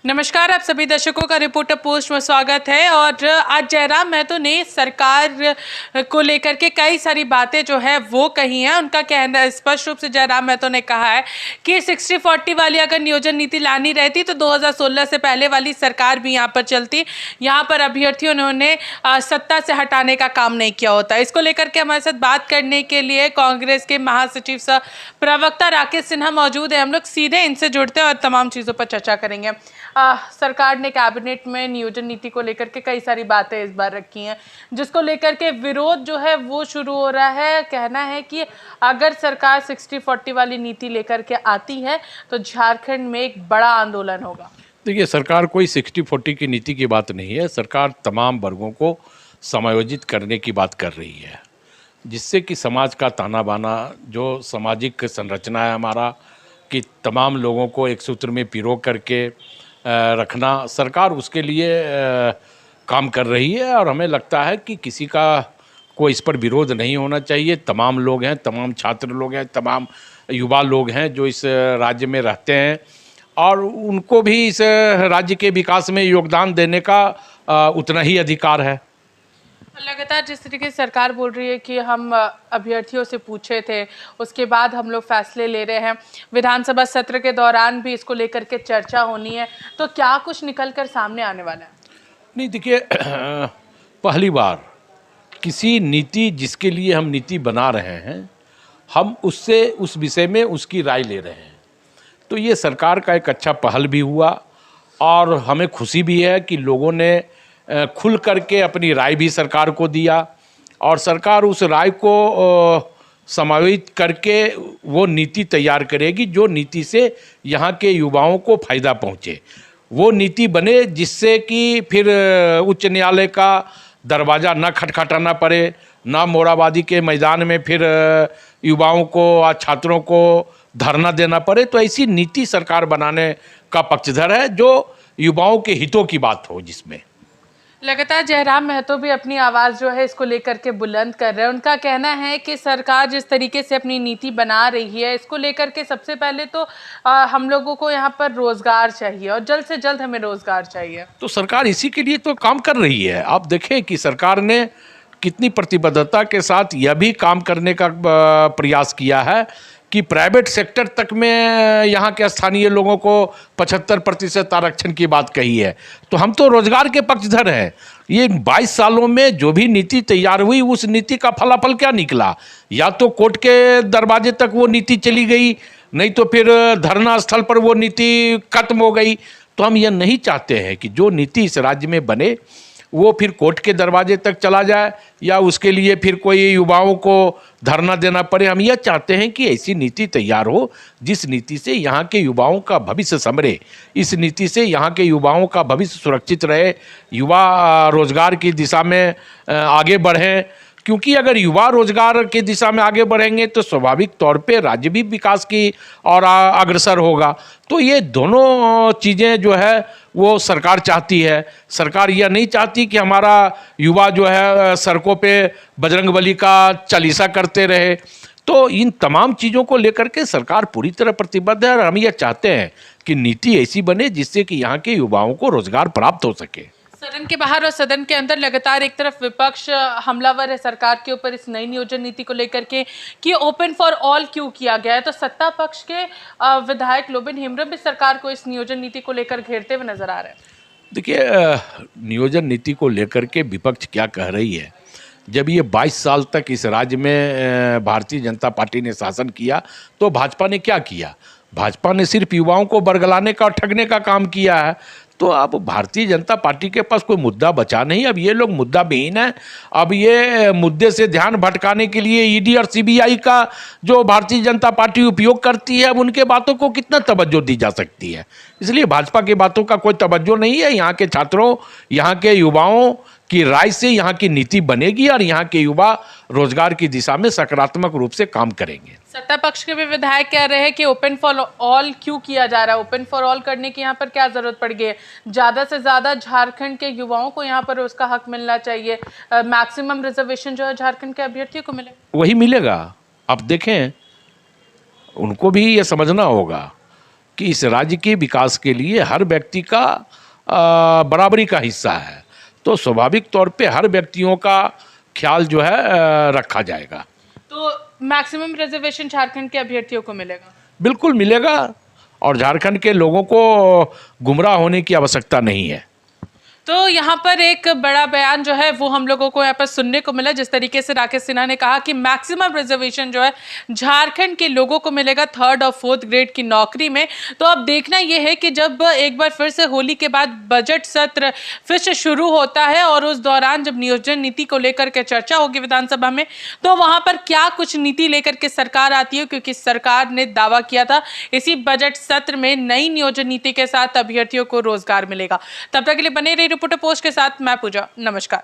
नमस्कार, आप सभी दर्शकों का रिपोर्टर पोस्ट में स्वागत है। और आज जयराम महतो ने सरकार को लेकर के कई सारी बातें जो है वो कही हैं। उनका कहना स्पष्ट रूप से जयराम महतो ने कहा है कि 60-40 वाली अगर नियोजन नीति लानी रहती तो 2016 से पहले वाली सरकार भी यहाँ पर चलती। यहाँ पर अभ्यर्थियों ने उन्हें सत्ता से हटाने का काम नहीं किया होता। इसको लेकर के हमारे साथ बात करने के लिए कांग्रेस के महासचिव सह प्रवक्ता राकेश सिन्हा मौजूद है। हम लोग सीधे इनसे जुड़ते हैं और तमाम चीज़ों पर चर्चा करेंगे। सरकार ने कैबिनेट में नियोजन नीति को लेकर के कई सारी बातें इस बार रखी हैं, जिसको लेकर के विरोध जो है वो शुरू हो रहा है। कहना है कि अगर सरकार 60-40 वाली नीति लेकर के आती है तो झारखंड में एक बड़ा आंदोलन होगा। देखिए, सरकार कोई 60-40 की नीति की बात नहीं है। सरकार तमाम वर्गों को समायोजित करने की बात कर रही है, जिससे कि समाज का ताना बाना, जो सामाजिक संरचना है हमारा, कि तमाम लोगों को एक सूत्र में पिरो करके रखना, सरकार उसके लिए काम कर रही है। और हमें लगता है कि किसी का कोई इस पर विरोध नहीं होना चाहिए। तमाम लोग हैं, तमाम छात्र लोग हैं, तमाम युवा लोग हैं जो इस राज्य में रहते हैं और उनको भी इस राज्य के विकास में योगदान देने का उतना ही अधिकार है। लगातार जिस तरीके से सरकार बोल रही है कि हम अभ्यर्थियों से पूछे थे, उसके बाद हम लोग फैसले ले रहे हैं, विधानसभा सत्र के दौरान भी इसको लेकर के चर्चा होनी है, तो क्या कुछ निकल कर सामने आने वाला है? नहीं, देखिए, पहली बार किसी नीति जिसके लिए हम नीति बना रहे हैं, हम उससे उस विषय में उसकी राय ले रहे हैं, तो ये सरकार का एक अच्छा पहल भी हुआ और हमें खुशी भी है कि लोगों ने खुल करके अपनी राय भी सरकार को दिया और सरकार उस राय को समायोजित करके वो नीति तैयार करेगी जो नीति से यहाँ के युवाओं को फ़ायदा पहुँचे। वो नीति बने जिससे कि फिर उच्च न्यायालय का दरवाज़ा न खटखटाना पड़े, ना मोराबादी के मैदान में फिर युवाओं को और छात्रों को धरना देना पड़े। तो ऐसी नीति सरकार बनाने का पक्षधर है जो युवाओं के हितों की बात हो। जिसमें लगातार जयराम महतो भी अपनी आवाज़ जो है इसको लेकर के बुलंद कर रहे हैं। उनका कहना है कि सरकार जिस तरीके से अपनी नीति बना रही है, इसको लेकर के सबसे पहले तो हम लोगों को यहाँ पर रोज़गार चाहिए और जल्द से जल्द हमें रोज़गार चाहिए। तो सरकार इसी के लिए तो काम कर रही है। आप देखें कि सरकार ने कितनी प्रतिबद्धता के साथ यह भी काम करने का प्रयास किया है कि प्राइवेट सेक्टर तक में यहाँ के स्थानीय लोगों को 75% आरक्षण की बात कही है। तो हम तो रोजगार के पक्षधर हैं। ये 22 सालों में जो भी नीति तैयार हुई, उस नीति का फलाफल क्या निकला? या तो कोर्ट के दरवाजे तक वो नीति चली गई, नहीं तो फिर धरना स्थल पर वो नीति खत्म हो गई। तो हम यह नहीं चाहते हैं कि जो नीति इस राज्य में बने वो फिर कोर्ट के दरवाजे तक चला जाए या उसके लिए फिर कोई युवाओं को धरना देना पड़े। हम यह चाहते हैं कि ऐसी नीति तैयार हो जिस नीति से यहाँ के युवाओं का भविष्य संवरे, इस नीति से यहाँ के युवाओं का भविष्य सुरक्षित रहे, युवा रोजगार की दिशा में आगे बढ़ें। क्योंकि अगर युवा रोजगार की दिशा में आगे बढ़ेंगे तो स्वाभाविक तौर पे राज्य भी विकास की और अग्रसर होगा। तो ये दोनों चीज़ें जो है वो सरकार चाहती है। सरकार यह नहीं चाहती कि हमारा युवा जो है सड़कों पे बजरंगबली का चालीसा करते रहे। तो इन तमाम चीज़ों को लेकर के सरकार पूरी तरह प्रतिबद्ध है और हम यह चाहते हैं कि नीति ऐसी बने जिससे कि यहाँ के युवाओं को रोजगार प्राप्त हो सके। सदन के बाहर और सदन के अंदर लगातार एक तरफ विपक्ष हमलावर है सरकार के ऊपर इस नई नियोजन नीति को लेकर के कि ओपन फॉर ऑल क्यों किया गया है, तो सत्ता पक्ष के विधायक लोबिन हेम्ब्रम भी सरकार को इस नियोजन नीति को लेकर घेरते हुए नजर आ रहे हैं। देखिए, नियोजन नीति को लेकर के विपक्ष क्या कह रही है? जब ये 22 साल तक इस राज्य में भारतीय जनता पार्टी ने शासन किया तो भाजपा ने क्या किया? भाजपा ने सिर्फ युवाओं को बरगलाने का और ठगने का काम किया है। तो अब भारतीय जनता पार्टी के पास कोई मुद्दा बचा नहीं। अब ये लोग मुद्दा विहीन है। अब ये मुद्दे से ध्यान भटकाने के लिए ईडी और सीबीआई का जो भारतीय जनता पार्टी उपयोग करती है, अब उनके बातों को कितना तवज्जो दी जा सकती है? इसलिए भाजपा की बातों का कोई तवज्जो नहीं है। यहाँ के छात्रों, यहाँ के युवाओं की राय से यहाँ की नीति बनेगी और यहाँ के युवा रोजगार की दिशा में सकारात्मक रूप से काम करेंगे। सत्ता पक्ष के भी विधायक कह रहे हैं कि ओपन फॉर ऑल क्यों किया जा रहा है, ओपन फॉर ऑल करने की यहाँ पर क्या जरूरत पड़ गई है? ज़्यादा से ज़्यादा झारखंड के युवाओं को यहाँ पर उसका हक मिलना चाहिए। मैक्सिमम रिजर्वेशन जो है झारखंड के अभ्यर्थियों को मिले, वही मिलेगा। अब देखें, उनको भी ये समझना होगा कि इस राज्य के विकास के लिए हर व्यक्ति का बराबरी का हिस्सा है, तो स्वाभाविक तौर पे हर व्यक्तियों का ख्याल जो है रखा जाएगा। तो मैक्सिमम रिजर्वेशन झारखंड के अभ्यर्थियों को मिलेगा? बिल्कुल मिलेगा, और झारखंड के लोगों को गुमराह होने की आवश्यकता नहीं है। तो यहाँ पर एक बड़ा बयान जो है वो हम लोगों को यहाँ पर सुनने को मिला, जिस तरीके से राकेश सिन्हा ने कहा कि मैक्सिमम रिजर्वेशन जो है झारखंड के लोगों को मिलेगा 3rd और 4th ग्रेड की नौकरी में। तो अब देखना ये है कि जब एक बार फिर से होली के बाद बजट सत्र फिर से शुरू होता है और उस दौरान जब नियोजन नीति को लेकर के चर्चा होगी विधानसभा में, तो वहाँ पर क्या कुछ नीति लेकर के सरकार आती है, क्योंकि सरकार ने दावा किया था इसी बजट सत्र में नई नियोजन नीति के साथ अभ्यर्थियों को रोजगार मिलेगा। तब तक के लिए बने रहिए रिपोर्टर पोस्ट के साथ। मैं पूजा, नमस्कार।